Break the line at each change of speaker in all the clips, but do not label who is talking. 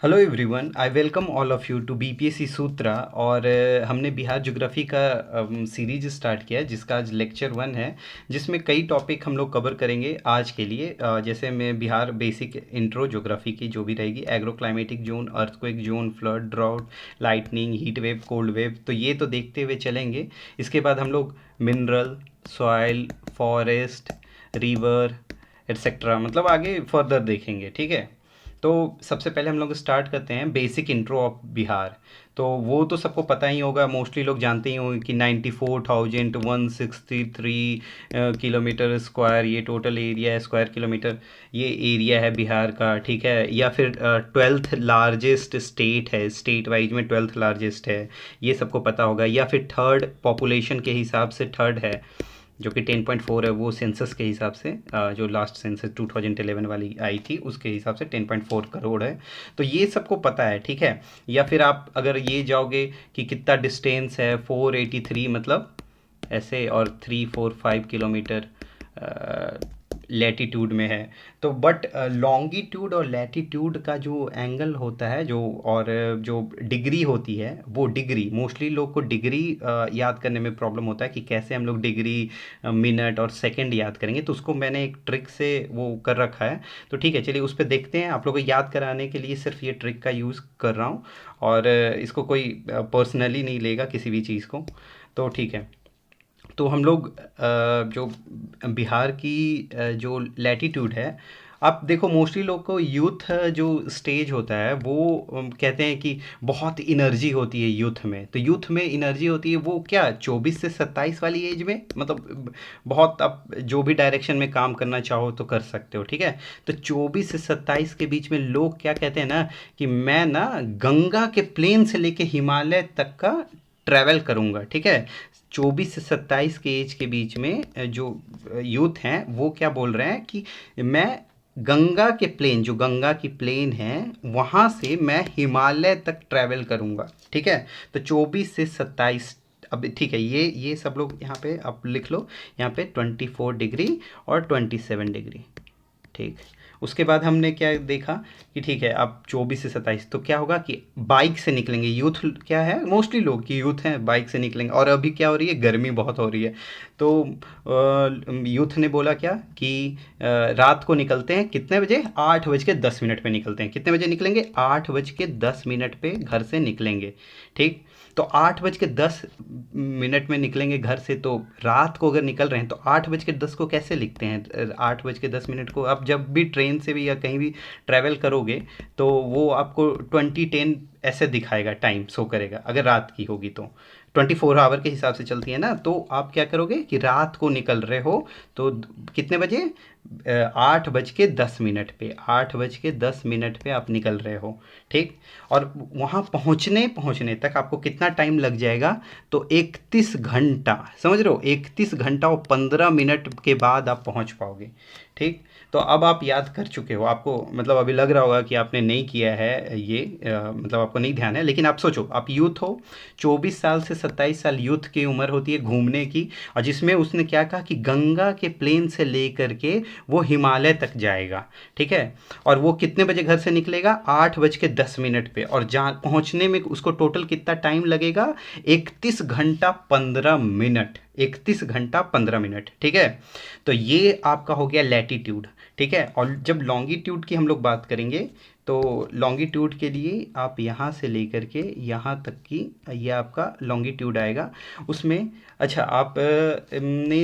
Hello everyone, I welcome all of you to BPSC Sutra. और हमने Bihar geography का series start किया है जिसका आज लेक्चर 1 है, जिसमें कई टॉपिक हम लोग कवर करेंगे आज के लिए। जैसे मैं बिहार बेसिक इंट्रो ज्योग्राफी की जो भी रहेगी, agro climatic zone, earthquake zone, flood, drought, lightning, heat wave, cold wave, तो ये तो देखते हुए चलेंगे। इसके बाद हम लोग mineral, soil, forest, river etcetera मतलब आगे फर्दर देखेंगे। ठीक है, तो सबसे पहले हम लोग स्टार्ट करते हैं बेसिक इंट्रो ऑफ बिहार। तो वो तो सबको पता ही होगा, मोस्टली लोग जानते ही होंगे कि 94,163 किलोमीटर स्क्वायर ये टोटल एरिया है, स्क्वायर किलोमीटर ये एरिया है बिहार का। ठीक है, या फिर 12th लार्जेस्ट स्टेट है, स्टेट वाइज में 12th लार्जेस्ट है, ये सबको पता होगा। या फिर थर्ड पॉपुलेशन के हिसाब से थर्ड है, जो कि 10.4 है, वो सेंसस के हिसाब से जो लास्ट सेंसस 2011 वाली आई थी उसके हिसाब से 10.4 करोड़ है। तो ये सबको पता है। ठीक है, या फिर आप अगर ये जाओगे कि कितना डिस्टेंस है, 483 मतलब ऐसे, और 345 किलोमीटर लैटिट्यूड में है। तो बट लॉन्गिट्यूड और लैटिट्यूड का जो एंगल होता है, जो और जो डिग्री होती है, वो डिग्री मोस्टली लोग को डिग्री याद करने में प्रॉब्लम होता है कि कैसे हम लोग डिग्री, मिनट और सेकंड याद करेंगे। तो उसको मैंने एक ट्रिक से वो कर रखा है। तो ठीक है, चलिए उस पर देखते हैं। आप लोगों को याद कराने के लिए सिर्फ ये ट्रिक का यूज़ कर रहा हूँ, और इसको कोई पर्सनली नहीं लेगा किसी भी चीज़ को। तो ठीक है, तो हम लोग जो बिहार की जो लैटिट्यूड है, आप देखो मोस्टली लोग को यूथ जो स्टेज होता है वो कहते हैं कि बहुत इनर्जी होती है यूथ में। तो यूथ में इनर्जी होती है वो क्या, 24 से 27 वाली एज में, मतलब बहुत आप जो भी डायरेक्शन में काम करना चाहो तो कर सकते हो। ठीक है, तो 24 से 27 के बीच में लोग क्या कहते हैं ना, कि मैं ना गंगा के प्लेन से लेके हिमालय तक का ट्रैवल करूंगा। ठीक है, 24 से 27 के एज के बीच में जो यूथ हैं वो क्या बोल रहे हैं कि मैं गंगा के प्लेन, जो गंगा की प्लेन है, वहाँ से मैं हिमालय तक ट्रैवल करूँगा। ठीक है, तो 24 से 27। अब ठीक है, ये सब लोग यहाँ पे आप लिख लो, यहाँ पे 24 डिग्री और 27 डिग्री। ठीक, उसके बाद हमने क्या देखा कि ठीक है, अब 24 से 27 तो क्या होगा कि बाइक से निकलेंगे। यूथ क्या है, मोस्टली लोग की यूथ हैं, बाइक से निकलेंगे। और अभी क्या हो रही है, गर्मी बहुत हो रही है। तो यूथ ने बोला क्या कि रात को निकलते हैं कितने बजे, 8:10 पे निकलते हैं। कितने बजे निकलेंगे, 8:10 पे घर से निकलेंगे। ठीक, तो 8:10 में निकलेंगे घर से। तो रात को अगर निकल रहे हैं तो 8:10 को कैसे लिखते हैं, 8:10 को आप जब भी ट्रेन से भी या कहीं भी ट्रैवल करोगे तो वो आपको 20:10 ऐसे दिखाएगा, टाइम शो करेगा। अगर रात की होगी तो 24 आवर के हिसाब से चलती है ना। तो आप क्या करोगे कि रात को निकल रहे हो तो कितने बजे, 8:10 पे, 8:10 पे आप निकल रहे हो। ठीक, और वहाँ पहुँचने पहुँचने तक आपको कितना टाइम लग जाएगा, तो 31 घंटा। समझ रहे हो, 31 घंटा और 15 मिनट के बाद आप पहुँच पाओगे। ठीक, तो अब आप याद कर चुके हो, आपको मतलब अभी लग रहा होगा कि आपने नहीं किया है ये, मतलब आपको नहीं ध्यान है। लेकिन आप सोचो, आप यूथ हो, 24 साल से 27 साल यूथ की उम्र होती है घूमने की। और जिसमें उसने क्या कहा कि गंगा के प्लेन से लेकर के वो हिमालय तक जाएगा। ठीक है, और वो कितने बजे घर से निकलेगा, 8:10 पे, और जहाँ पहुँचने में उसको टोटल कितना टाइम लगेगा, 31 घंटा 15 मिनट, 31 घंटा 15 मिनट। ठीक है, तो ये आपका हो गया लैटिट्यूड। ठीक है, और जब लॉन्गिट्यूड की हम लोग बात करेंगे तो लॉन्गिट्यूड के लिए आप यहाँ से लेकर के यहाँ तक की, ये आपका लॉन्गिट्यूड आएगा। उसमें अच्छा, आप ने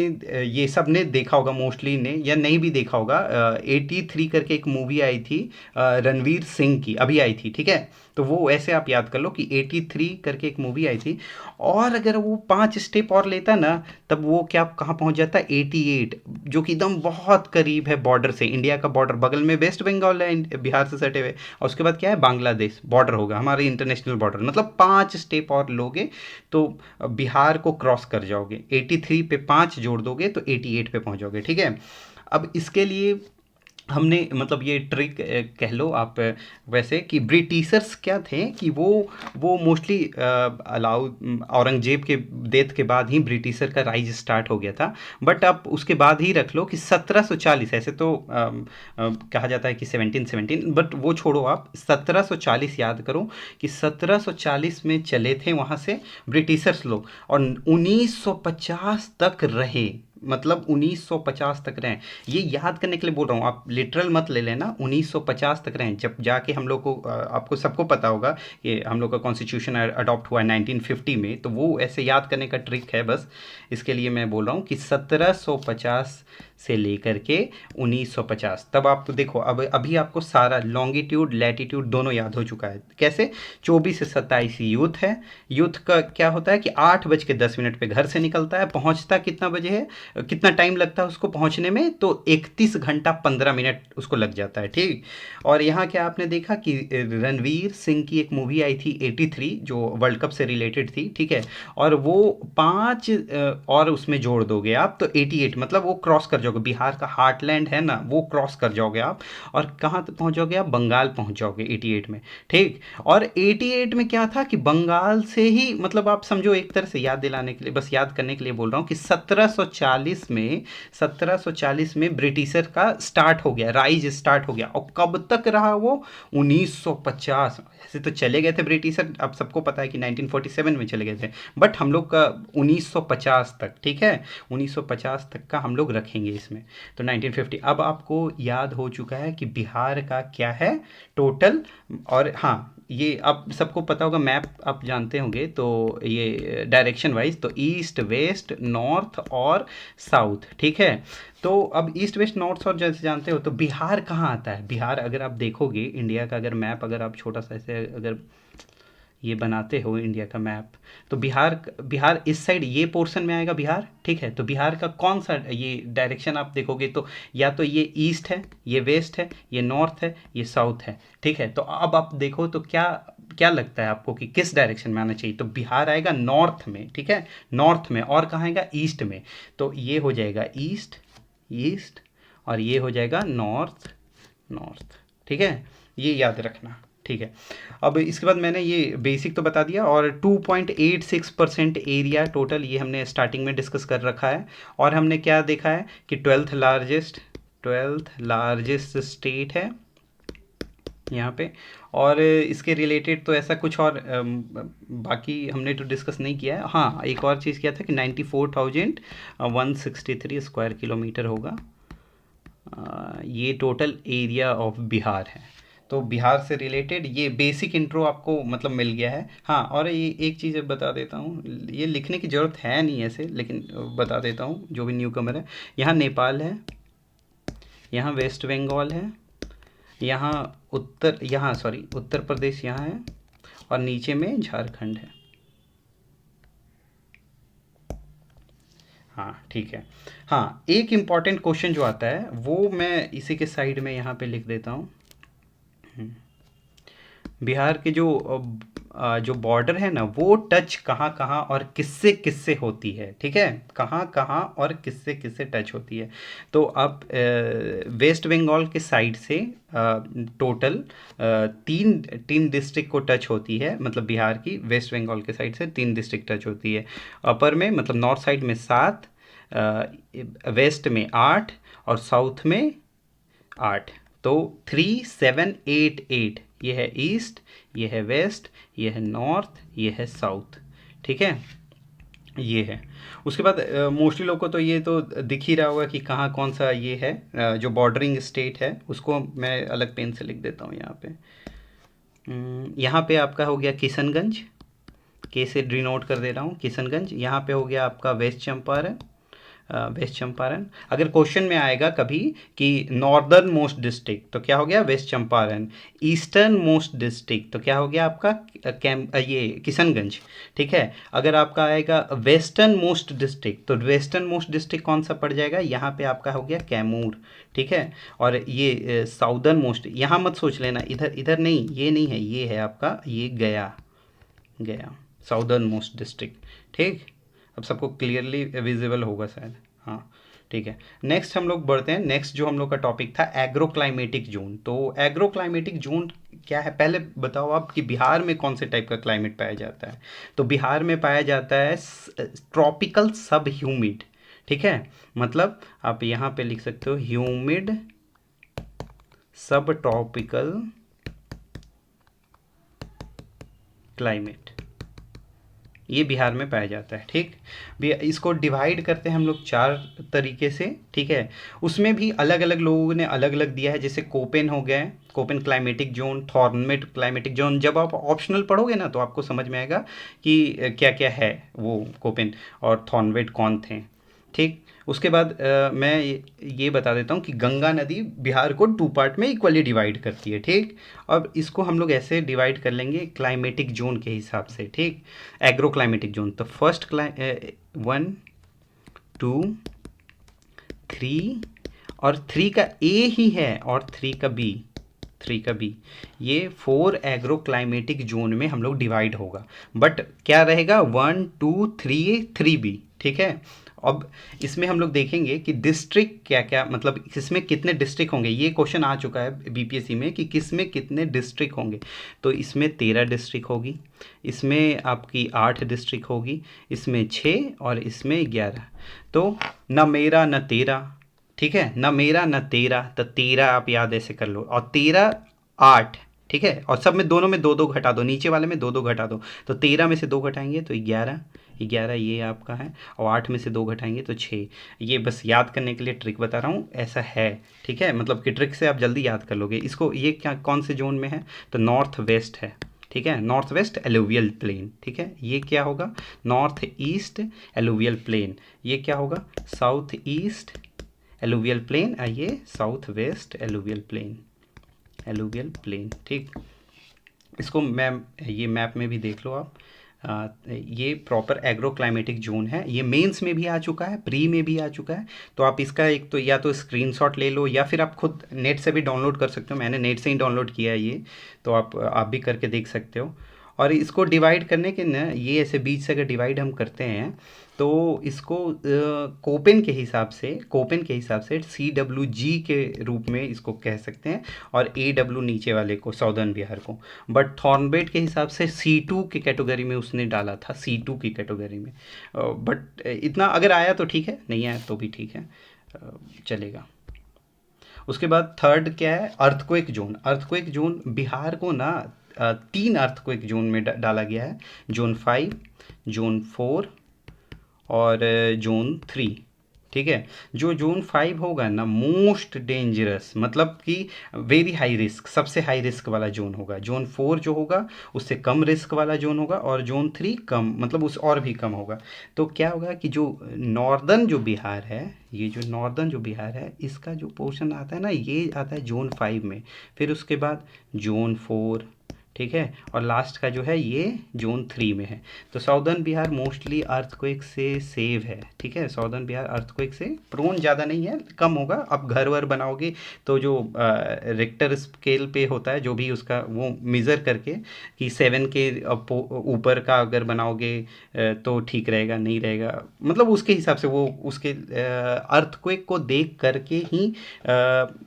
ये सब ने देखा होगा मोस्टली ने, या नहीं भी देखा होगा, 83 करके एक मूवी आई थी, रणवीर सिंह की, अभी आई थी। ठीक है, तो वो ऐसे आप याद कर लो कि 83 करके एक मूवी आई थी। और अगर वो 5 स्टेप और लेता ना, तब वो क्या कहाँ पहुँच जाता, 88, जो कि एकदम बहुत करीब है बॉर्डर से। इंडिया का बॉर्डर बगल में वेस्ट बंगाल है, बिहार से सटे हुए, और उसके बाद क्या है, बांग्लादेश बॉर्डर होगा, हमारे इंटरनेशनल बॉर्डर। मतलब 5 स्टेप और लोगे तो बिहार को क्रॉस कर जाओगे। 83 पे 5 जोड़ दोगे तो 88 पे पहुंच जाओगे। ठीक है, अब इसके लिए हमने मतलब ये ट्रिक कह लो आप वैसे कि ब्रिटिशर्स क्या थे कि वो मोस्टली अलाउ औरंगजेब के डेथ के बाद ही ब्रिटिशर का राइज स्टार्ट हो गया था। बट आप उसके बाद ही रख लो कि 1740, ऐसे तो कहा जाता है कि 1717, बट वो छोड़ो, आप 1740 याद करो कि 1740 में चले थे वहाँ से ब्रिटिशर्स लोग, और 1950 तक रहे, मतलब 1950 तक रहे। ये याद करने के लिए बोल रहा हूँ, आप लिटरल मत ले लेना, 1950 तक रहे। जब जाके हम लोग को आपको सबको पता होगा कि हम लोग का कॉन्स्टिट्यूशन अडॉप्ट हुआ है 1950 में, तो वो ऐसे याद करने का ट्रिक है बस। इसके लिए मैं बोल रहा हूँ कि 1750 से लेकर के 1950, तब आप तो देखो अब अभी आपको सारा लॉन्गिट्यूड लैटिट्यूड दोनों याद हो चुका है। कैसे? 24 से 27 यूथ है। यूथ का क्या होता है कि 8:10 पे घर से निकलता है, पहुंचता कितना बजे है, कितना टाइम लगता है उसको पहुंचने में, तो 31 घंटा 15 मिनट उसको लग जाता है, ठीक। और यहाँ क्या आपने देखा कि रणवीर सिंह की एक मूवी आई थी 83 जो वर्ल्ड कप से रिलेटेड थी, ठीक है, और वो 5 और उसमें जोड़ दोगे आप तो 88, मतलब वो क्रॉस कर जाओगे, बिहार का हार्टलैंड है ना, वो क्रॉस कर जाओगे आप, और कहाँ तक पहुँच जाओगे आप? बंगाल पहुँच जाओगे 88 में, ठीक। और 88 में क्या था कि बंगाल से ही, मतलब आप समझो एक तरह से याद दिलाने के लिए, बस याद करने के लिए बोल रहा हूँ कि 1740 में ब्रिटिशर का स्टार्ट हो गया, राइज स्टार्ट हो गया, और कब तक रहा वो? 1950। ऐसे तो चले गए थे ब्रिटिशर, अब सबको पता है कि 1947 में चले गए थे, बट हम लोग का 1950 तक, ठीक है, 1950 तक का हम लोग रखेंगे इसमें। तो 1950 अब आपको याद हो चुका है कि बिहार का क्या है टोटल। और हाँ, ये आप सबको पता होगा, मैप आप जानते होंगे, तो ये डायरेक्शन वाइज तो ईस्ट वेस्ट नॉर्थ और साउथ, ठीक है। तो अब ईस्ट वेस्ट नॉर्थ साउथ जैसे जानते हो, तो बिहार कहाँ आता है? बिहार अगर आप देखोगे इंडिया का अगर मैप, अगर आप छोटा सा ऐसे अगर ये बनाते हो इंडिया का मैप, तो बिहार बिहार इस साइड ये पोर्शन में आएगा बिहार, ठीक है। तो बिहार का कौन सा ये डायरेक्शन आप देखोगे तो या तो ये ईस्ट है, ये वेस्ट है, ये नॉर्थ है, ये साउथ है, ठीक है। तो अब आप देखो तो क्या क्या लगता है आपको कि किस डायरेक्शन में आना चाहिए? तो बिहार आएगा नॉर्थ में, ठीक है, नॉर्थ में। और कहाँ आएगा? ईस्ट में। तो ये हो जाएगा ईस्ट, ईस्ट, और ये हो जाएगा नॉर्थ, नॉर्थ, ठीक है, ये याद रखना, ठीक है। अब इसके बाद मैंने ये बेसिक तो बता दिया, और 2.86% एरिया टोटल ये हमने स्टार्टिंग में डिस्कस कर रखा है। और हमने क्या देखा है कि 12th लार्जेस्ट स्टेट है यहाँ पे। और इसके रिलेटेड तो ऐसा कुछ और बाकी हमने तो डिस्कस नहीं किया है। हाँ, एक और चीज़ किया था कि 94,163 स्क्वायर किलोमीटर होगा, ये टोटल एरिया ऑफ बिहार है। तो बिहार से रिलेटेड ये बेसिक इंट्रो आपको मतलब मिल गया है। हाँ, और ये एक चीज़ बता देता हूँ, ये लिखने की ज़रूरत है नहीं ऐसे, लेकिन बता देता हूँ जो भी न्यू कमर है। यहाँ नेपाल है, यहाँ वेस्ट बंगाल है, यहाँ उत्तर प्रदेश यहाँ है, और नीचे में झारखंड है। हाँ, ठीक है। हाँ, एक इम्पॉर्टेंट क्वेश्चन जो आता है वो मैं इसी के साइड में यहाँ पे लिख देता हूँ। बिहार के जो बॉर्डर है ना, वो टच कहाँ कहाँ और किससे किससे होती है, ठीक है, कहाँ कहाँ और किससे किससे टच होती है। तो अब वेस्ट बंगाल के साइड से टोटल तीन तीन डिस्ट्रिक्ट को टच होती है, मतलब बिहार की वेस्ट बंगाल के साइड से 3 डिस्ट्रिक्ट टच होती है। अपर में मतलब नॉर्थ साइड में 7, वेस्ट में 8, और साउथ में 8। तो 3, 7, 8, 8, ये है ईस्ट, ये है वेस्ट, ये है नॉर्थ, ये है साउथ, ठीक है, ये है। उसके बाद मोस्टली लोग को तो ये तो दिख ही रहा होगा कि कहाँ कौन सा ये है, जो बॉर्डरिंग स्टेट है उसको मैं अलग पेन से लिख देता हूँ यहाँ पे। यहाँ पे आपका हो गया किशनगंज, के से डिनोट कर दे रहा हूँ किशनगंज। यहाँ पे हो गया आपका वेस्ट चंपारण। अगर क्वेश्चन में आएगा कभी कि नॉर्दर्न मोस्ट डिस्ट्रिक्ट, तो क्या हो गया? West Champaran. Eastern most district, तो क्या हो गया आपका? ये किशनगंज, ठीक है। अगर आपका आएगा वेस्टर्न मोस्ट डिस्ट्रिक्ट, तो वेस्टर्न मोस्ट डिस्ट्रिक्ट कौन सा पड़ जाएगा? यहाँ पे आपका हो गया कैमूर, ठीक है। और ये साउदर्न मोस्ट, यहाँ मत सोच लेना, इधर इधर नहीं, ये नहीं है, ये है आपका ये गया, गया साउदर्न मोस्ट डिस्ट्रिक्ट, ठीक। अब सबको क्लियरली विजिबल होगा शायद। हाँ, ठीक है, नेक्स्ट हम लोग बढ़ते हैं। नेक्स्ट जो हम लोग का टॉपिक था एग्रो क्लाइमेटिक जोन। तो एग्रो क्लाइमेटिक जोन क्या है, पहले बताओ आप कि बिहार में कौन से टाइप का क्लाइमेट पाया जाता है। तो बिहार में पाया जाता है ट्रॉपिकल सब ह्यूमिड। ठीक है, मतलब आप यहाँ पे लिख सकते हो ह्यूमिड सब ट्रॉपिकल क्लाइमेट, ये बिहार में पाया जाता है। ठीक, इसको डिवाइड करते हैं हम लोग चार तरीके से। ठीक है, उसमें भी अलग अलग लोगों ने अलग अलग दिया है, जैसे कोपेन हो गया, Koppen climatic zone, Thornthwaite climatic zone. जब आप ऑप्शनल पढ़ोगे ना तो आपको समझ में आएगा कि क्या क्या है वो कोपेन और थॉर्नवेट कौन थे। ठीक, उसके बाद मैं ये बता देता हूँ कि गंगा नदी बिहार को टू पार्ट में इक्वली डिवाइड करती है। ठीक, अब इसको हम लोग ऐसे डिवाइड कर लेंगे क्लाइमेटिक जोन के हिसाब से। ठीक, एग्रो क्लाइमेटिक जोन, तो फर्स्ट 1 2 3, और 3 का ए ही है और 3 का बी, ये 4 एग्रो क्लाइमेटिक जोन में हम लोग डिवाइड होगा। बट क्या रहेगा 1 2 3 3 बी। ठीक है, अब इसमें हम लोग देखेंगे कि डिस्ट्रिक्ट क्या क्या, मतलब इसमें कितने डिस्ट्रिक्ट होंगे। ये क्वेश्चन आ चुका है बीपीएससी में कि किस में कितने डिस्ट्रिक्ट होंगे। तो इसमें 13 डिस्ट्रिक्ट होगी, इसमें आपकी 8 डिस्ट्रिक्ट होगी, इसमें 6 और इसमें 11। तो न मेरा न तेरा, ठीक है, न मेरा न तेरा, तो 13 आप याद ऐसे कर लो, और 13 8। ठीक है, और सब में दोनों में दो दो घटा दो, नीचे वाले में दो दो घटा दो, तो 13 में से 2 घटाएंगे तो 11, 11 ये आपका है, और 8 में से 2 घटाएंगे तो 6। ये बस याद करने के लिए ट्रिक बता रहा हूँ, ऐसा है। ठीक है, मतलब कि ट्रिक से आप जल्दी याद कर लोगे इसको। ये क्या कौन से जोन में है, तो नॉर्थ वेस्ट है। ठीक है, नॉर्थ वेस्ट एलुवियल प्लेन। ठीक है, ये क्या होगा, नॉर्थ ईस्ट एलुवियल प्लेन। ये क्या होगा, साउथ ईस्ट एलुवियल प्लेन, ये south west alluvial plain, alluvial plain. ठीक, इसको मैं ये मैप में भी देख लो आप। ये प्रॉपर एग्रो क्लाइमेटिक जोन है। ये मेंस में भी आ चुका है, प्री में भी आ चुका है। तो आप इसका एक तो या तो स्क्रीनशॉट ले लो, या फिर आप खुद नेट से भी डाउनलोड कर सकते हो। मैंने नेट से ही डाउनलोड किया है ये, तो आप भी करके देख सकते हो। और इसको डिवाइड करने के ना, ये ऐसे बीच से अगर डिवाइड हम करते हैं तो इसको कोपेन के हिसाब से CWG के रूप में इसको कह सकते हैं, और AW नीचे वाले को, साउदर्न बिहार को। बट थॉर्नबेट के हिसाब से C2 की कैटेगरी में उसने डाला था, C2 की कैटेगरी में। बट इतना अगर आया तो ठीक है, नहीं आया तो भी ठीक है, चलेगा। उसके बाद थर्ड क्या है, earthquake zone. Earthquake zone Bihar को ना 3 अर्थक्वेक जोन में डाला गया है, जोन 5, जोन 4 और जोन 3। ठीक है, जो जोन 5 होगा ना, मोस्ट डेंजरस, मतलब कि वेरी हाई रिस्क, सबसे हाई रिस्क वाला जोन होगा। जोन 4 जो होगा उससे कम रिस्क वाला जोन होगा, और जोन 3 कम, मतलब उस और भी कम होगा। तो क्या होगा कि जो नॉर्दर्न जो बिहार है, ये जो नॉर्दर्न जो बिहार है, इसका जो पोर्शन आता है ना, ये आता है जोन 5 में, फिर उसके बाद जोन 4। ठीक है, और लास्ट का जो है ये जोन 3 में है। तो साउदर्न बिहार मोस्टली अर्थक्वेक से सेव है। ठीक है, साउदर्न बिहार अर्थक्वेक से प्रोन ज़्यादा नहीं है, कम होगा। अब घर वर बनाओगे तो जो रिक्टर स्केल पे होता है, जो भी उसका वो मेज़र करके कि 7 के ऊपर का अगर बनाओगे तो ठीक रहेगा, नहीं रहेगा, मतलब उसके हिसाब से वो उसके अर्थक्वेक को देख करके ही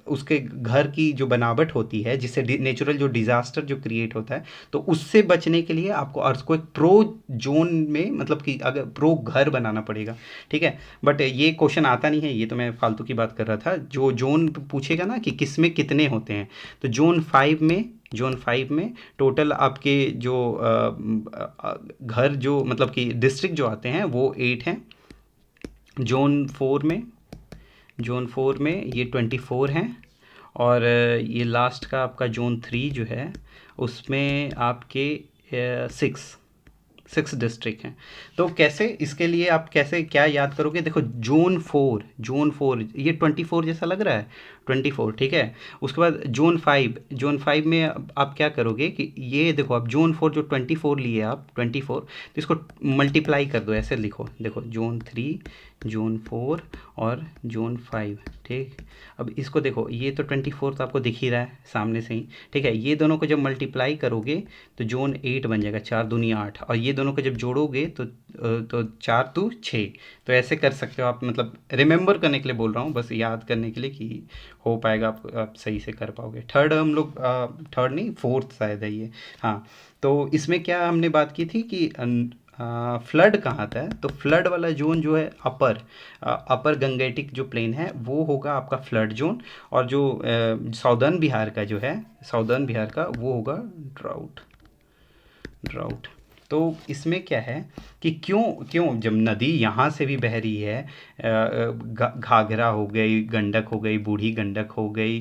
उसके घर की जो बनावट होती है, जिससे नेचुरल जो डिज़ास्टर जो क्रिएट होता है, तो उससे बचने के लिए आपको अर्थक्वेक प्रो जोन में, मतलब कि अगर प्रो घर बनाना पड़ेगा। ठीक है, बट ये क्वेश्चन आता नहीं है, ये तो मैं फालतू की बात कर रहा था। जो जोन पूछेगा ना कि किस में कितने होते हैं, तो जोन 5 में टोटल आपके जो घर जो, मतलब कि डिस्ट्रिक्ट जो आते हैं वो 8 हैं। जोन 4 में ये 24 हैं, और ये लास्ट का आपका जोन 3 जो है उसमें आपके 6 डिस्ट्रिक्ट हैं। तो कैसे, इसके लिए आप कैसे क्या याद करोगे, देखो जोन 4 ये 24 जैसा लग रहा है, 24। ठीक है, उसके बाद जोन 5 में आप क्या करोगे कि ये देखो, आप जोन 4 जो 24 लिए आप 24, तो इसको मल्टीप्लाई कर दो, ऐसे लिखो, देखो जोन 3, जोन 4 और जोन 5। ठीक, अब इसको देखो, ये तो 24 तो आपको दिख ही रहा है सामने से ही। ठीक है, ये दोनों को जब मल्टीप्लाई करोगे तो जोन 8 बन जाएगा, 4 दूनी 8, और ये दोनों को जब जोड़ोगे तो 4 2 6। तो ऐसे कर सकते हो आप, मतलब रिमेंबर करने के लिए बोल रहा हूँ, बस याद करने के लिए कि हो पाएगा, आप सही से कर पाओगे। थर्ड हम लोग, थर्ड नहीं, फोर्थ शायद है ये। हाँ, तो इसमें क्या हमने बात की थी कि फ्लड कहाँ आता है, तो फ्लड वाला जोन जो है अपर गंगेटिक जो प्लेन है वो होगा आपका फ्लड जोन। और जो साउदर्न बिहार का जो है, साउदर्न बिहार का वो होगा ड्राउट। ड्राउट। तो इसमें क्या है कि क्यों क्यों जब नदी यहाँ से भी बह रही है, घाघरा हो गई, गंडक हो गई, बूढ़ी गंडक हो गई,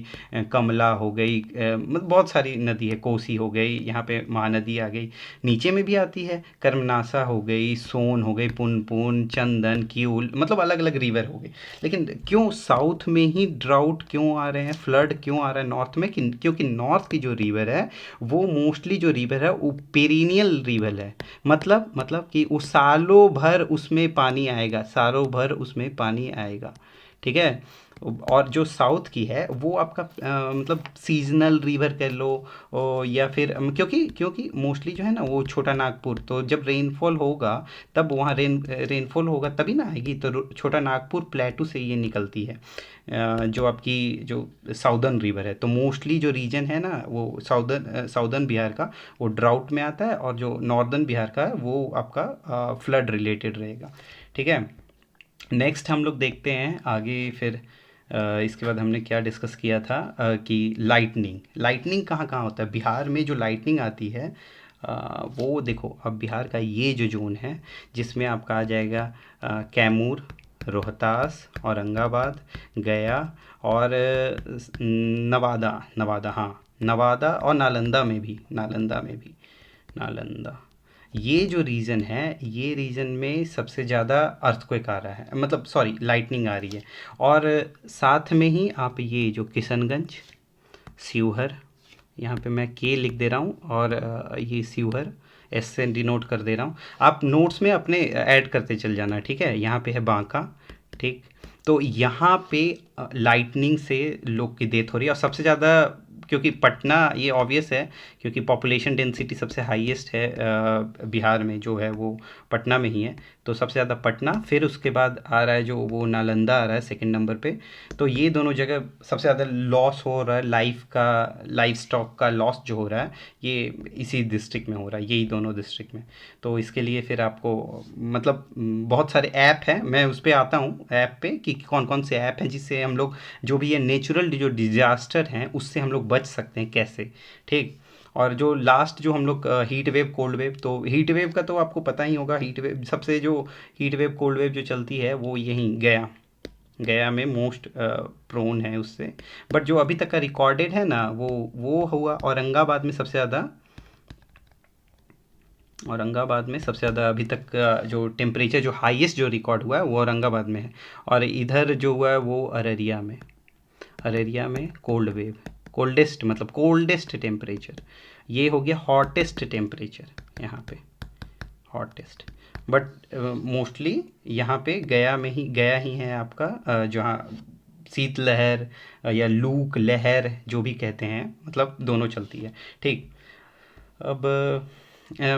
कमला हो गई, मतलब बहुत सारी नदी है, कोसी हो गई, यहाँ पे महानदी आ गई, नीचे में भी आती है, कर्मनासा हो गई, सोन हो गई, पुनपुन, चंदन, किऊल, मतलब अलग अलग रिवर हो गई। लेकिन क्यों साउथ में ही ड्राउट क्यों आ रहे हैं, फ्लड क्यों आ रहा है नॉर्थ में? क्योंकि नॉर्थ की जो रिवर है वो मोस्टली जो रिवर है वो पेरिनियल रिवर है। मतलब कि उस सालों भर उसमें पानी आएगा, सालों भर उसमें पानी आएगा। ठीक है। और जो साउथ की है वो आपका मतलब सीजनल रिवर कह लो, या फिर क्योंकि क्योंकि मोस्टली जो है ना वो छोटा नागपुर, तो जब रेनफॉल होगा तब वहाँ रेनफॉल होगा तभी ना आएगी। तो छोटा नागपुर प्लेटू से ये निकलती है, जो आपकी जो साउदर्न रिवर है। तो मोस्टली जो रीजन है ना वो साउदर्न बिहार का वो ड्राउट में आता है, और जो नॉर्दर्न बिहार का है वो आपका फ्लड रिलेटेड रहेगा। ठीक है। नेक्स्ट हम लोग देखते हैं आगे फिर। इसके बाद हमने क्या डिस्कस किया था, कि लाइटनिंग, लाइटनिंग कहाँ कहाँ होता है बिहार में, जो लाइटनिंग आती है वो देखो। अब बिहार का ये जो जोन है जिसमें आपका आ जाएगा कैमूर, रोहतास, औरंगाबाद, गया, और नवादा, नवादा, हाँ, नवादा, और नालंदा में भी, नालंदा में भी, नालंदा। ये जो रीजन है, ये रीजन में सबसे ज़्यादा अर्थक्वेक आ रहा है, मतलब सॉरी लाइटनिंग आ रही है। और साथ में ही आप ये जो किशनगंज, शिवहर, यहाँ पे मैं के लिख दे रहा हूँ, और ये शिवहर एस से डिनोट कर दे रहा हूँ। आप नोट्स में अपने ऐड करते चल जाना, ठीक है। यहाँ पे है बांका, ठीक। तो यहाँ पे लाइटनिंग से लोग की डेथ हो रही है, और सबसे ज़्यादा क्योंकि पटना, ये ऑब्वियस है क्योंकि पॉपुलेशन डेंसिटी सबसे हाईएस्ट है बिहार में जो है वो पटना में ही है। तो सबसे ज़्यादा पटना, फिर उसके बाद आ रहा है जो वो नालंदा आ रहा है सेकंड नंबर पे। तो ये दोनों जगह सबसे ज़्यादा लॉस हो रहा है, लाइफ स्टॉक का लॉस जो हो रहा है ये इसी डिस्ट्रिक्ट में हो रहा है, यही दोनों डिस्ट्रिक्ट में। तो इसके लिए फिर आपको मतलब बहुत सारे ऐप हैं, मैं उस पर आता हूँ ऐप पे कि कौन कौन से ऐप हैं जिससे हम लोग जो भी ये नेचुरल जो डिजास्टर हैं उससे हम लोग बच सकते हैं कैसे। ठीक। और जो लास्ट जो हम लोग हीट वेव, कोल्ड वेव, तो हीट वेव का तो आपको पता ही होगा। हीट वेव सबसे जो हीट वेव कोल्ड वेव जो चलती है वो यहीं गया, गया में मोस्ट प्रोन है उससे। बट जो अभी तक का रिकॉर्डेड है ना वो हुआ औरंगाबाद में सबसे ज़्यादा। औरंगाबाद में सबसे ज़्यादा अभी तक का जो टेम्परेचर जो हाईएस्ट जो रिकॉर्ड हुआ है वो औरंगाबाद में है। और इधर जो हुआ है वो अररिया में, अररिया में कोल्ड वेव, कोल्डेस्ट मतलब कोल्डेस्ट टेम्परेचर। ये हो गया हॉटेस्ट टेम्परेचर यहाँ पे, हॉटेस्ट। बट मोस्टली यहाँ पे गया ही है आपका जहाँ शीतलहर या लूक लहर जो भी कहते हैं, मतलब दोनों चलती है। ठीक। अब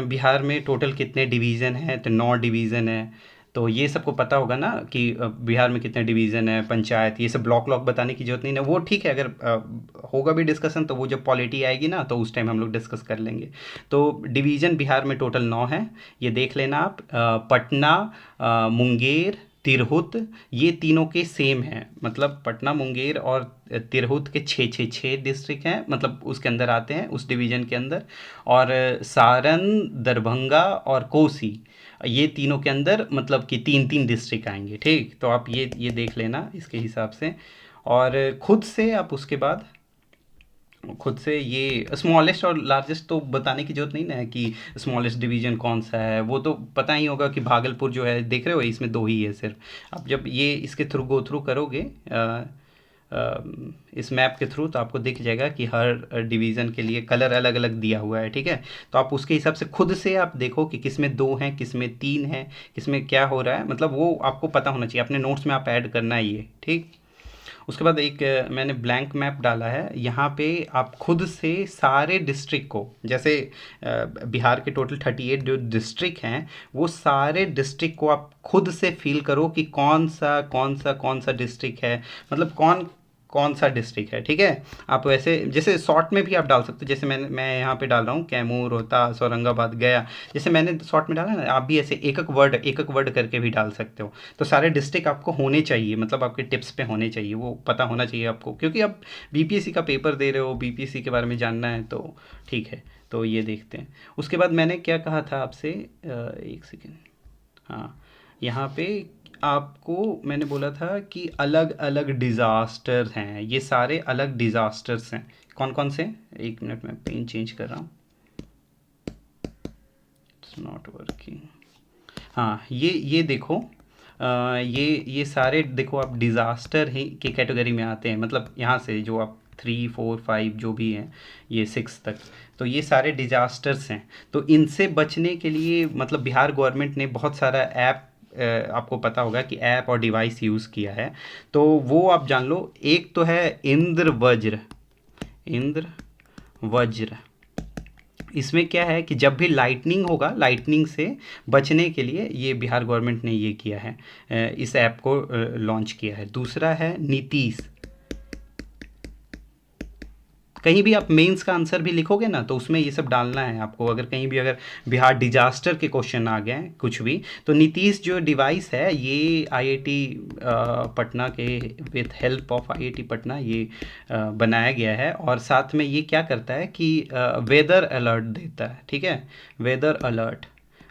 बिहार में टोटल कितने डिवीज़न हैं, तो 9 डिवीज़न है। तो ये सबको पता होगा ना कि बिहार में कितने डिवीज़न है, पंचायत, ये सब ब्लॉक ब्लॉक बताने की जरूरत नहीं है। वो ठीक है, अगर होगा भी डिस्कशन तो वो जब पॉलिटी आएगी ना तो उस टाइम हम लोग डिस्कस कर लेंगे। तो डिवीज़न बिहार में टोटल 9 है, ये देख लेना आप। पटना, मुंगेर, तिरहुत, ये तीनों के सेम हैं, मतलब पटना, मुंगेर और तिरहुत के छः डिस्ट्रिक्ट हैं, मतलब उसके अंदर आते हैं उस डिवीज़न के अंदर। और सारण, दरभंगा और कोसी, ये तीनों के अंदर मतलब कि 3 डिस्ट्रिक्ट आएंगे। ठीक। तो आप ये देख लेना इसके हिसाब से। और खुद से आप उसके बाद खुद से ये स्मॉलेस्ट और लार्जेस्ट तो बताने की जरूरत नहीं ना है कि स्मॉलेस्ट डिवीजन कौन सा है, वो तो पता ही होगा कि भागलपुर जो है, देख रहे हो इसमें 2 ही है सिर्फ। अब जब ये इसके थ्रू गो थ्रू करोगे इस मैप के थ्रू तो आपको दिख जाएगा कि हर डिवीज़न के लिए कलर अलग अलग दिया हुआ है। ठीक है। तो आप उसके हिसाब से खुद से आप देखो कि किस में 2 हैं, किस में 3 हैं, किस में क्या हो रहा है, मतलब वो आपको पता होना चाहिए, अपने नोट्स में आप ऐड करना ही है। ठीक। उसके बाद एक मैंने ब्लैंक मैप डाला है, यहाँ पे आप खुद से सारे डिस्ट्रिक्ट को, जैसे बिहार के टोटल 38 जो डिस्ट्रिक्ट हैं, वो सारे डिस्ट्रिक्ट को आप खुद से फील करो कि कौन सा डिस्ट्रिक्ट है, मतलब कौन कौन सा डिस्ट्रिक्ट है, ठीक है। आप वैसे जैसे शॉर्ट में भी आप डाल सकते हो, जैसे मैं यहाँ पे डाल रहा हूँ कैमूर, रोहतास, औरंगाबाद, गया, जैसे मैंने शॉर्ट में डाला ना, आप भी ऐसे एक एक वर्ड करके भी डाल सकते हो। तो सारे डिस्ट्रिक्ट आपको होने चाहिए, मतलब आपके टिप्स पे होने चाहिए, वो पता होना चाहिए आपको, क्योंकि आप बीपीएससी का पेपर दे रहे हो, बीपीएससी के बारे में जानना है, तो ठीक है। तो ये देखते हैं। उसके बाद मैंने क्या कहा था आपसे, एक सेकेंड, हाँ, यहाँ पे आपको मैंने बोला था कि अलग अलग डिज़ास्टर हैं, ये सारे अलग डिज़ास्टर्स हैं। कौन कौन से? एक मिनट में पेन चेंज कर रहा हूँ, इट्स नॉट वर्किंग। हाँ, ये देखो, ये सारे देखो, आप डिज़ास्टर ही के कैटेगरी में आते हैं, मतलब यहाँ से जो आप 3 4 5 जो भी हैं, ये 6 तक, तो ये सारे डिज़ास्टर्स हैं। तो इनसे बचने के लिए मतलब बिहार गवर्नमेंट ने बहुत सारा ऐप, आपको पता होगा कि ऐप और डिवाइस यूज़ किया है, तो वो आप जान लो। एक तो है इंद्र वज्र, इंद्र वज्र। इसमें क्या है कि जब भी लाइटनिंग होगा, लाइटनिंग से बचने के लिए ये बिहार गवर्नमेंट ने ये किया है, इस ऐप को लॉन्च किया है। दूसरा है नीतीश। कहीं भी आप मेंस का आंसर भी लिखोगे ना, तो उसमें ये सब डालना है आपको, अगर कहीं भी अगर बिहार डिजास्टर के क्वेश्चन आ गए कुछ भी, तो नीतीश जो डिवाइस है, ये आईआईटी पटना के with help of IIT Patna ये बनाया गया है। और साथ में ये क्या करता है कि वेदर अलर्ट देता है, ठीक है, वेदर अलर्ट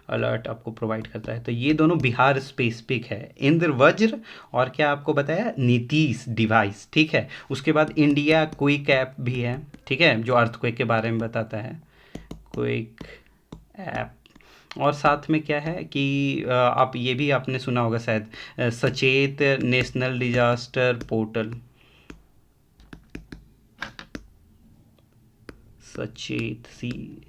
अलर्ट आपको प्रोवाइड करता है। तो ये दोनों बिहार स्पेसिफिक है, इंद्र वज्र और क्या आपको बताया, नीतीश डिवाइस, ठीक है। उसके बाद इंडिया क्विक ऐप भी है, ठीक है, जो अर्थक्वेक के बारे में बताता है, क्विक ऐप। और साथ में क्या है कि आप ये भी आपने सुना होगा शायद, सचेत नेशनल डिजास्टर पोर्टल, सचेत सी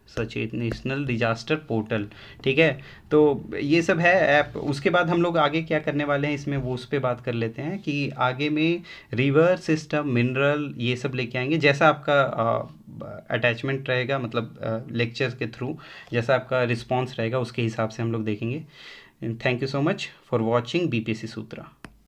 सचेत नेशनल डिजास्टर पोर्टल, ठीक है। तो ये सब है ऐप। उसके बाद हम लोग आगे क्या करने वाले हैं इसमें, वो उस पर बात कर लेते हैं कि आगे में रिवर सिस्टम, मिनरल, ये सब लेके आएंगे, जैसा आपका अटैचमेंट रहेगा, मतलब लेक्चर के थ्रू जैसा आपका रिस्पॉन्स रहेगा, उसके हिसाब से हम लोग देखेंगे। Thank you so much for watching BPSC Sutra.